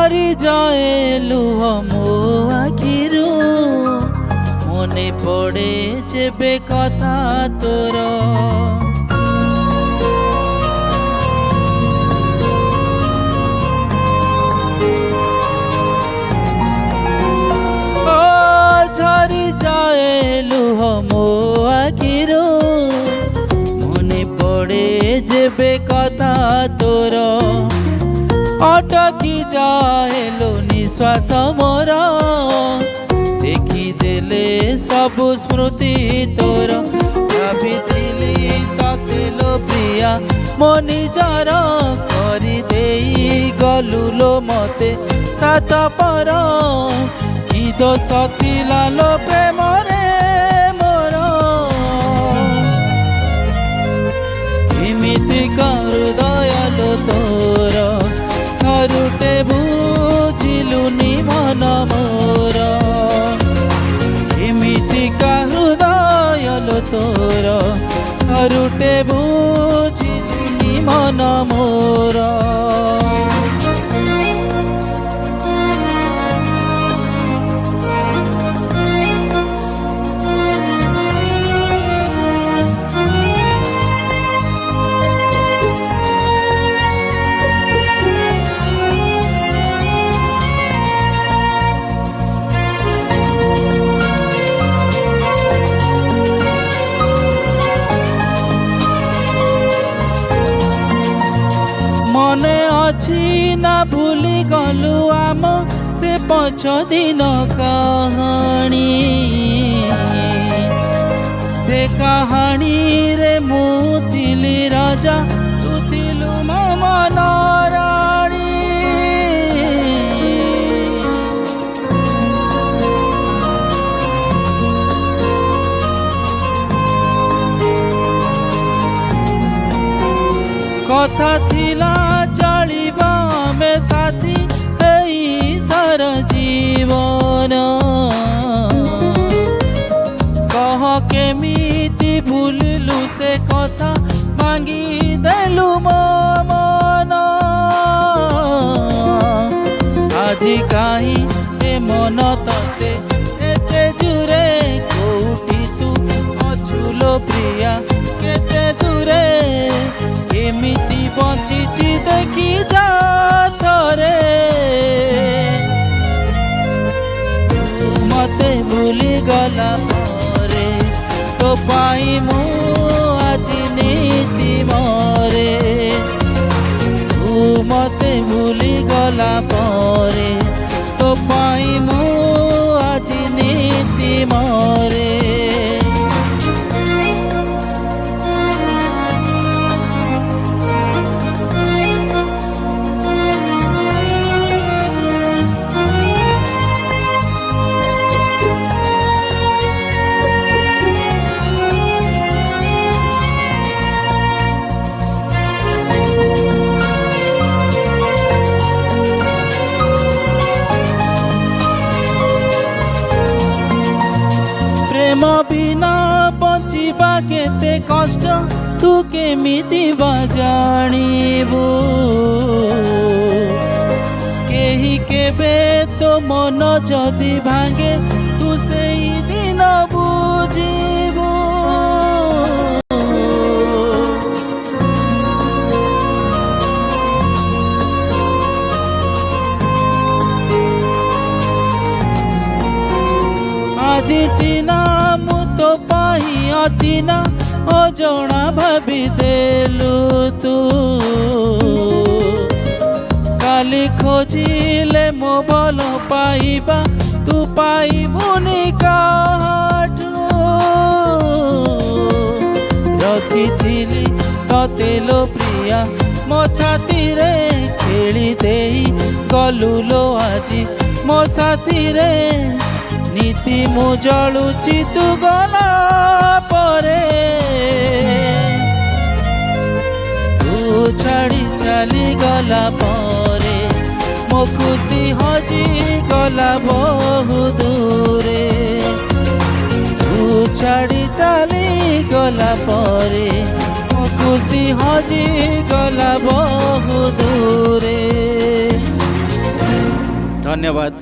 ঝরি যায় লুহ মো আখিরু মনে পড়ে যেবে কথা তোর ঝরি যায় লুহ মো আখিরু মনে পড়ে যেবে কথা তোর অটকি যাইলো নিশ্বাস মোর দেখিদেলে সবু স্মৃতি তোর ভাবিଥିଲି ততে লো প্রিয়া মো নিজর কৰি দেই গলু লো মতে সাত পর কি দোষ ଥିଲା লো প্রেমরে মোর এমিতি হৃদয় লো তোর ଥରୁଟେ ବୁଝିଲୁନି ମନ ମୋର ଏମିତିକା ହୃଦୟ ଲୋ ତୋର ଥରୁଟେ ବୁଝିଲୁନି ମନ ମୋର মনে ଅଛି না ভুলি গলু আম সে 5 দিন কাহানি সে কাহানি রে মু ଥିଲି রাজা তু ଥିଲୁ ମୋ ମନ ରାଣୀ কথা ଥିଲା চলিবা মে সাথী এই সার জীবন কহ কেমিতি ভুলিলু সে কথা ভাঙ্গি দেলু মো মন আজি কাহি এ মন ততে এতে জুরে কোউঠি তু অছুলো প্রিয়া কেতে দূরে এমিতি বঞ্চিছি দেখি যা থরে মতে ভুলি গলা পরে তো পাই মু আজি নীতি মরে মতে ভুলি গলা পরে তো পাই মু আজি নীতি মরে প্রেম বিনা বঞ্চিবা কেতে কষ্ট তু কেমিতি বা জানিবু কেহি কেবে তো মন যদি ভাঙে তু সেই দিন বুঝিবু আজি সিনা মু তো পাই অছি না অজଣା ভাবি দেলু তু কালি খোঁজিলে মো ভাল পাইবা তু পাইবুনি কাহাঠু রখিଥିଲି ততে লো প্রিয়া মো ছাতিরে খেলি দেই গলু লো আজি মো সাথীরে নীতি মু জলুছি তু গলা পরে তু ছাড়ি চালি গলা পরে মো খুশি হজি গলা বহু দূরে তু ছাড়ি চালি গলা পরে মো খুশি হজি গলা বহু দূরে। ধন্যবাদ।